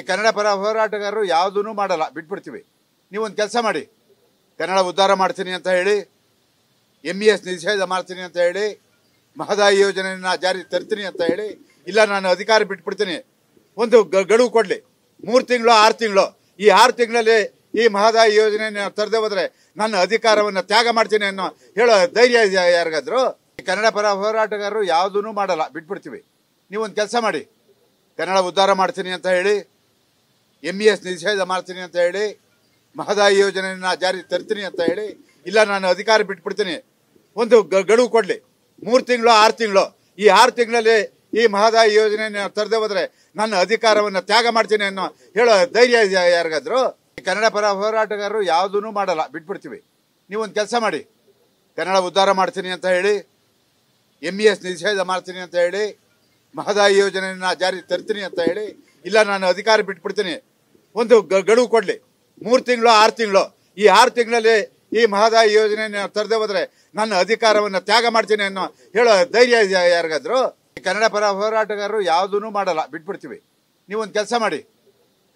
ಕನ್ನಡ ಪರ ಹೋರಾಟಗಾರರು ಯಾವುದೂ ಮಾಡಲ್ಲ, ಬಿಟ್ಬಿಡ್ತೀವಿ. ನೀವೊಂದು ಕೆಲಸ ಮಾಡಿ, ಕನ್ನಡ ಉದ್ಧಾರ ಮಾಡ್ತೀನಿ ಅಂತ ಹೇಳಿ, MES ನಿಷೇಧ ಮಾಡ್ತೀನಿ ಅಂತ ಹೇಳಿ, ಮಹದಾಯಿ ಯೋಜನೆಯನ್ನು ಜಾರಿ ತರ್ತೀನಿ ಅಂತ ಹೇಳಿ, ಇಲ್ಲ ನಾನು ಅಧಿಕಾರ ಬಿಟ್ಬಿಡ್ತೀನಿ, ಒಂದು ಗಡುವು ಕೊಡಲಿ, 3 ತಿಂಗಳು 6 ತಿಂಗಳು. ಈ 6 ತಿಂಗಳಲ್ಲಿ ಈ ಮಹದಾಯಿ ಯೋಜನೆಯನ್ನು ತರದೆ ಹೋದ್ರೆ ನನ್ನ ಅಧಿಕಾರವನ್ನು ತ್ಯಾಗ ಮಾಡ್ತೀನಿ ಅನ್ನೋ ಹೇಳೋ ಧೈರ್ಯ ಯಾರಿಗಾದ್ರು? ಕನ್ನಡ ಪರ ಹೋರಾಟಗಾರರು ಯಾವುದೂ ಮಾಡಲ್ಲ, ಬಿಟ್ಬಿಡ್ತೀವಿ. ನೀವೊಂದು ಕೆಲಸ ಮಾಡಿ, ಕನ್ನಡ ಉದ್ಧಾರ ಮಾಡ್ತೀನಿ ಅಂತ ಹೇಳಿ, MES ನಿಷೇಧ ಮಾಡ್ತೀನಿ ಅಂತ ಹೇಳಿ, ಮಹದಾಯಿ ಯೋಜನೆಯನ್ನು ಜಾರಿ ತರ್ತೀನಿ ಅಂತ ಹೇಳಿ, ಇಲ್ಲ ನಾನು ಅಧಿಕಾರ ಬಿಟ್ಬಿಡ್ತೀನಿ, ಒಂದು ಗಡುವು ಕೊಡಲಿ, 3 ತಿಂಗಳು 6 ತಿಂಗಳು. ಈ 6 ತಿಂಗಳಲ್ಲಿ ಈ ಮಹದಾಯಿ ಯೋಜನೆಯನ್ನು ತರದೆ ಹೋದ್ರೆ ನನ್ನ ಅಧಿಕಾರವನ್ನು ತ್ಯಾಗ ಮಾಡ್ತೀನಿ ಅನ್ನೋ ಹೇಳೋ ಧೈರ್ಯ ಯಾರಿಗಾದ್ರು? ಕನ್ನಡ ಪರ ಹೋರಾಟಗಾರರು ಯಾವುದೂ ಮಾಡಲ್ಲ, ಬಿಟ್ಬಿಡ್ತೀವಿ. ನೀವೊಂದು ಕೆಲಸ ಮಾಡಿ, ಕನ್ನಡ ಉದ್ಧಾರ ಮಾಡ್ತೀನಿ ಅಂತ ಹೇಳಿ, MES ನಿಷೇಧ ಮಾಡ್ತೀನಿ ಅಂತ ಹೇಳಿ, ಮಹದಾಯಿ ಯೋಜನೆಯನ್ನು ಜಾರಿ ತರ್ತೀನಿ ಅಂತ ಹೇಳಿ, ಇಲ್ಲ ನಾನು ಅಧಿಕಾರ ಬಿಟ್ಬಿಡ್ತೀನಿ, ಒಂದು ಗಡುವು ಕೊಡಲಿ, 3 ತಿಂಗಳು 6 ತಿಂಗಳು. ಈ 6 ತಿಂಗಳಲ್ಲಿ ಈ ಮಹದಾಯಿ ಯೋಜನೆಯನ್ನು ತರದೆ ಹೋದ್ರೆ ನನ್ನ ಅಧಿಕಾರವನ್ನು ತ್ಯಾಗ ಮಾಡ್ತೀನಿ ಅನ್ನೋ ಹೇಳೋ ಧೈರ್ಯ ಯಾರಿಗಾದ್ರು? ಕನ್ನಡ ಪರ ಹೋರಾಟಗಾರರು ಯಾವುದೂ ಮಾಡಲ್ಲ, ಬಿಟ್ಬಿಡ್ತೀವಿ. ನೀವೊಂದು ಕೆಲಸ ಮಾಡಿ,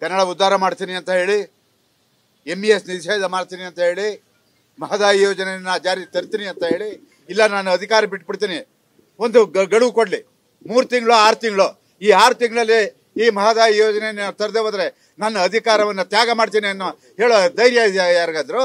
ಕನ್ನಡ ಉದ್ಧಾರ ಮಾಡ್ತೀನಿ ಅಂತ ಹೇಳಿ, MES ನಿಷೇಧ ಮಾಡ್ತೀನಿ ಅಂತ ಹೇಳಿ, ಮಹದಾಯಿ ಯೋಜನೆಯನ್ನು ಜಾರಿ ತರ್ತೀನಿ ಅಂತ ಹೇಳಿ, ಇಲ್ಲ ನಾನು ಅಧಿಕಾರ ಬಿಟ್ಬಿಡ್ತೀನಿ, ಒಂದು ಗಡುವು ಕೊಡಲಿ, 3 ತಿಂಗಳು 6 ತಿಂಗಳು. ಈ 6 ತಿಂಗಳಲ್ಲಿ ಈ ಮಹದಾಯಿ ಯೋಜನೆಯನ್ನು ತರದೆ ಹೋದ್ರೆ ನನ್ನ ಅಧಿಕಾರವನ್ನು ತ್ಯಾಗ ಮಾಡ್ತೀನಿ ಅನ್ನೋ ಹೇಳೋ ಧೈರ್ಯ ಯಾರಿಗಾದ್ರು?